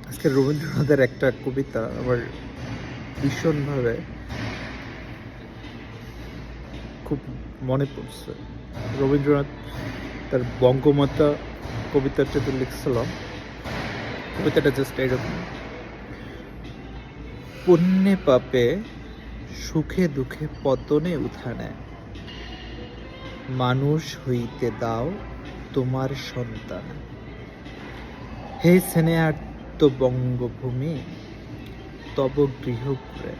আজকে রবীন্দ্রনাথের একটা কবিতা আমার ভীষণভাবে খুব মনে পড়ছে। রবীন্দ্রনাথ তার বঙ্গমাতা কবিতাটাতে লিখছিল, কবিতাটা জাস্ট এরকম: পুণ্যে পাপে সুখে দুঃখে পতনে উত্থানে মানুষ হইতে দাও তোমার সন্তান। হে স্নেহার্ত বঙ্গভূমি, তব গৃহ করে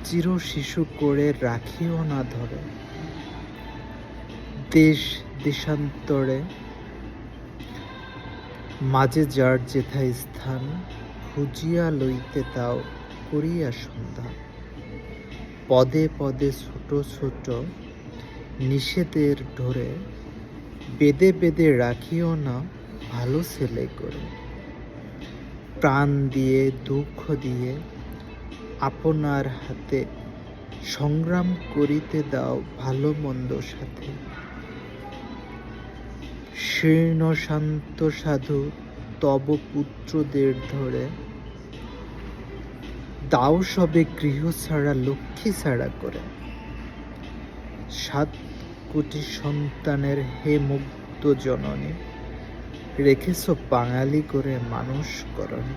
চির শিশু করে রাখিও না ধরে। দেশ দেশান্তরে মাঝে যার যেথায় স্থান, খুঁজিয়া লইতে তাও করিয়া সন্ধান। পদে পদে ছোট ছোট নিষেধের ধরে বেদে বেদে রাখিও না ভালো ছেলে করে। প্রাণ দিয়ে দুঃখ দিয়ে আপনার হাতে সংগ্রাম করিতে দাও ভালো মন্দ সাথে। শীর্ণ শান্ত সাধু তব পুত্রদের ধরে দাও সবে গৃহ ছাড়া লক্ষ্মী ছাড়া করে। 7 কোটি সন্তানের হে মুগ্ধ জননী, রেখেছ বাঙালি করে মানুষ করণী।